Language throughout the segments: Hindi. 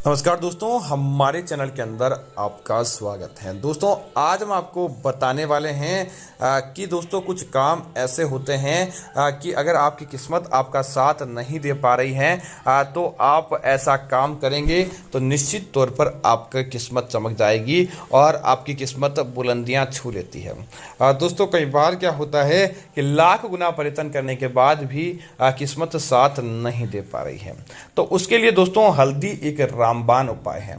नमस्कार दोस्तों, हमारे चैनल के अंदर आपका स्वागत है। दोस्तों, आज हम आपको बताने वाले हैं कि दोस्तों कुछ काम ऐसे होते हैं कि अगर आपकी किस्मत आपका साथ नहीं दे पा रही है तो आप ऐसा काम करेंगे तो निश्चित तौर पर आपकी किस्मत चमक जाएगी और आपकी किस्मत बुलंदियां छू लेती है। दोस्तों, कई बार क्या होता है कि लाख गुना प्रयत्न करने के बाद भी किस्मत साथ नहीं दे पा रही है, तो उसके लिए दोस्तों हल्दी एक रामबाण उपाय है।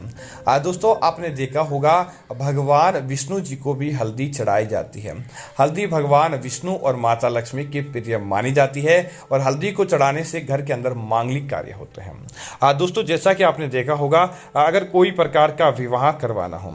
दोस्तों, आपने देखा होगा भगवान विष्णु जी को भी हल्दी चढ़ाई जाती है। हल्दी भगवान विष्णु और माता लक्ष्मी की प्रिय मानी जाती है और हल्दी को चढ़ाने से घर के अंदर मांगलिक कार्य होते हैं। दोस्तों, जैसा कि आपने देखा होगा, अगर कोई प्रकार का विवाह करवाना हो,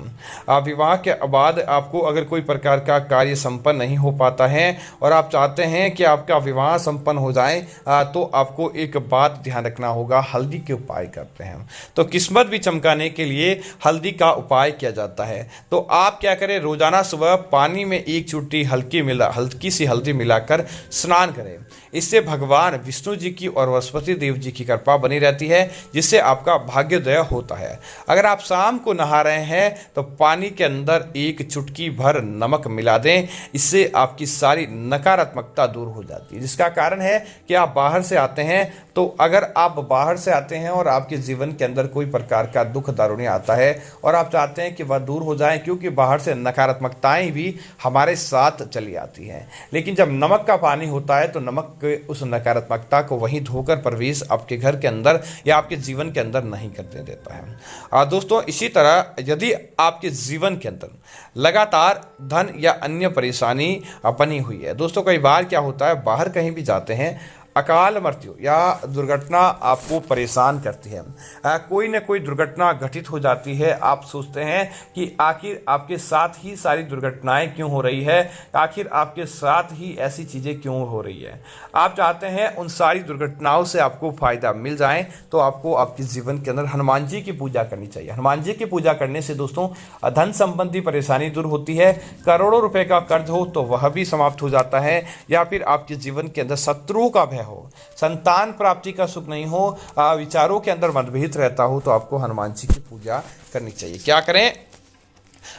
विवाह के बाद आपको अगर कोई प्रकार का कार्य संपन्न नहीं हो पाता है और आप चाहते हैं कि आपका विवाह संपन्न हो जाए, तो आपको एक बात ध्यान रखना होगा, हल्दी के उपाय करते हैं तो किस्मत भी चमकाने के लिए हल्दी का उपाय किया जाता है। तो आप क्या करें, रोजाना सुबह पानी में एक चुटकी हल्की सी हल्दी मिलाकर स्नान करें। इससे भगवान विष्णु जी की और बृहस्पति देव जी की कृपा बनी रहती है, जिससे आपका भाग्योदय होता है। अगर आप शाम को नहा रहे हैं तो पानी के अंदर एक चुटकी भर नमक मिला दें। इससे आपकी सारी नकारात्मकता दूर हो जाती है, जिसका कारण है कि आप बाहर से आते हैं, तो अगर आप बाहर से आते हैं और आपके जीवन के अंदर कोई प्रकार का दुख दारुण्य आता है और आप चाहते हैं कि वह दूर हो जाए, क्योंकि बाहर से नकारात्मकताएं भी हमारे साथ चली आती हैं, लेकिन जब नमक का पानी होता है तो नमक के उस नकारात्मकता को वहीं धोकर प्रवेश आपके घर के अंदर या आपके जीवन के अंदर नहीं करने देता है। दोस्तों, इसी तरह यदि आपके जीवन के अंदर लगातार धन या अन्य परेशानी बनी हुई है, दोस्तों कई बार क्या होता है, बाहर कहीं भी जाते हैं, अकाल मृत्यु या दुर्घटना आपको परेशान करती है। कोई न कोई दुर्घटना घटित हो जाती है। आप सोचते हैं कि आखिर आपके साथ ही सारी दुर्घटनाएं क्यों हो रही है, आखिर आपके साथ ही ऐसी चीज़ें क्यों हो रही है। आप चाहते हैं उन सारी दुर्घटनाओं से आपको फायदा मिल जाए, तो आपको आपके जीवन के अंदर हनुमान जी की पूजा करनी चाहिए। हनुमान जी की पूजा करने से दोस्तों धन संबंधी परेशानी दूर होती है। करोड़ों रुपए का कर्ज हो तो वह भी समाप्त हो जाता है, या फिर आपके जीवन के अंदर शत्रुओं का भय हो, संतान प्राप्ति का सुख नहीं हो, विचारों के अंदर मतभेद रहता हो, तो आपको हनुमान जी की पूजा करनी चाहिए। क्या करें,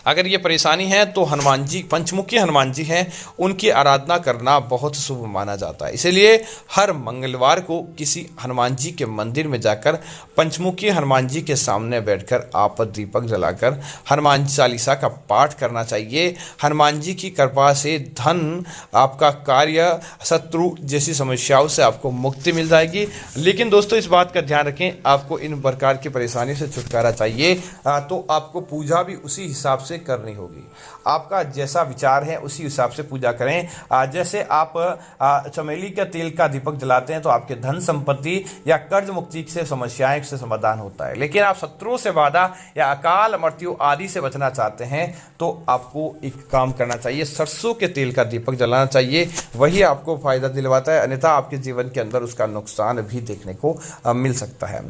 अगर ये परेशानी है तो हनुमान जी, पंचमुखी हनुमान जी हैं, उनकी आराधना करना बहुत शुभ माना जाता है। इसलिए हर मंगलवार को किसी हनुमान जी के मंदिर में जाकर पंचमुखी हनुमान जी के सामने बैठकर आप दीपक जलाकर हनुमान चालीसा का पाठ करना चाहिए। हनुमान जी की कृपा से धन, आपका कार्य, शत्रु जैसी समस्याओं से आपको मुक्ति मिल जाएगी। लेकिन दोस्तों इस बात का ध्यान रखें, आपको इन प्रकार की परेशानी से छुटकारा चाहिए तो आपको पूजा भी उसी हिसाब से करनी होगी। आपका जैसा विचार है उसी हिसाब से पूजा करें। जैसे आप चमेली के तेल का दीपक जलाते हैं तो आपके धन संपत्ति या कर्ज मुक्ति से समस्याएं से समाधान होता है। लेकिन आप शत्रुओं से बाधा या अकाल मृत्यु आदि से बचना चाहते हैं तो आपको एक काम करना चाहिए, सरसों के तेल का दीपक जलाना चाहिए, वही आपको फायदा दिलवाता है, अन्यथा आपके जीवन के अंदर उसका नुकसान भी देखने को मिल सकता है।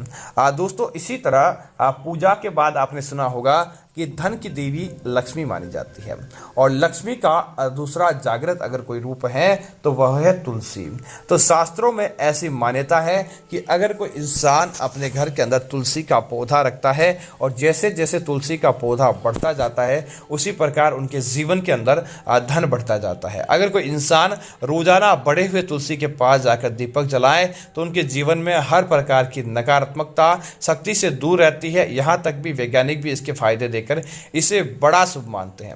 दोस्तों, इसी तरह पूजा के बाद आपने सुना होगा कि धन की देवी लक्ष्मी मानी जाती है और लक्ष्मी का दूसरा जागृत अगर कोई रूप है तो वह है तुलसी। तो शास्त्रों में ऐसी मान्यता है कि अगर कोई इंसान अपने घर के अंदर तुलसी का पौधा रखता है और जैसे जैसे तुलसी का पौधा बढ़ता जाता है उसी प्रकार उनके जीवन के अंदर धन बढ़ता जाता है। अगर कोई इंसान रोजाना बढ़े हुए तुलसी के पास जाकर दीपक जलाए तो उनके जीवन में हर प्रकार की नकारात्मकता शक्ति से दूर रहती है। यहाँ तक भी वैज्ञानिक भी इसके फायदे देकर इसे बड़ा शुभ मानते हैं।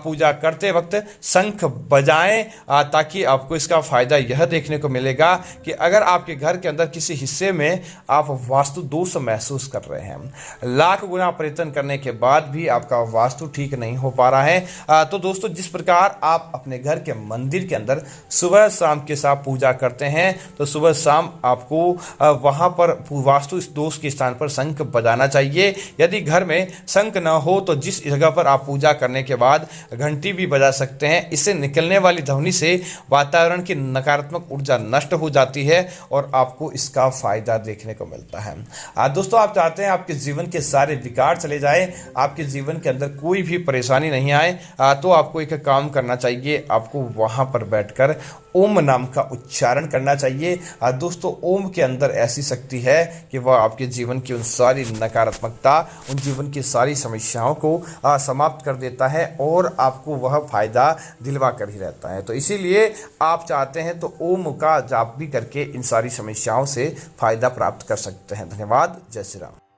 पूजा करते वक्त शंख बजाएं ताकि आपको इसका फायदा यह देखने को मिलेगा कि अगर आपके घर के अंदर किसी हिस्से में आप वास्तु दोष महसूस कर रहे हैं, लाख गुना प्रयत्न करने के बाद भी आपका वास्तु ठीक नहीं हो पा रहा है, तो दोस्तों जिस प्रकार आप अपने घर के मंदिर के अंदर सुबह शाम के साथ पूजा करते हैं, तो सुबह शाम आपको वहां पर वास्तु इस दोष के स्थान पर शंख बजाना चाहिए। यदि घर में शंख न हो तो जिस जगह पर आप पूजा करने के बाद घंटी भी बजा सकते हैं। इससे निकलने वाली ध्वनि से वातावरण की नकारात्मक ऊर्जा नष्ट हो जाती है और आपको इसका फायदा देखने को मिलता है। दोस्तों, आप चाहते हैं आपके जीवन के सारे विकार चले जाए, आपके जीवन के अंदर कोई भी परेशानी नहीं आए, तो आपको एक काम करना चाहिए। आपको वहां पर बैठकर ओम नाम का उच्चारण करना चाहिए। दोस्तों, ओम के अंदर ऐसी शक्ति है कि वह आपके जीवन की उन सारी नकारात्मकता, उन जीवन की सारी समस्याओं को समाप्त कर देता है और आपको वह फायदा दिलवा कर ही रहता है। तो इसीलिए आप चाहते हैं तो ओम का जाप भी करके इन सारी समस्याओं से फायदा प्राप्त कर सकते हैं। धन्यवाद। जय श्री राम।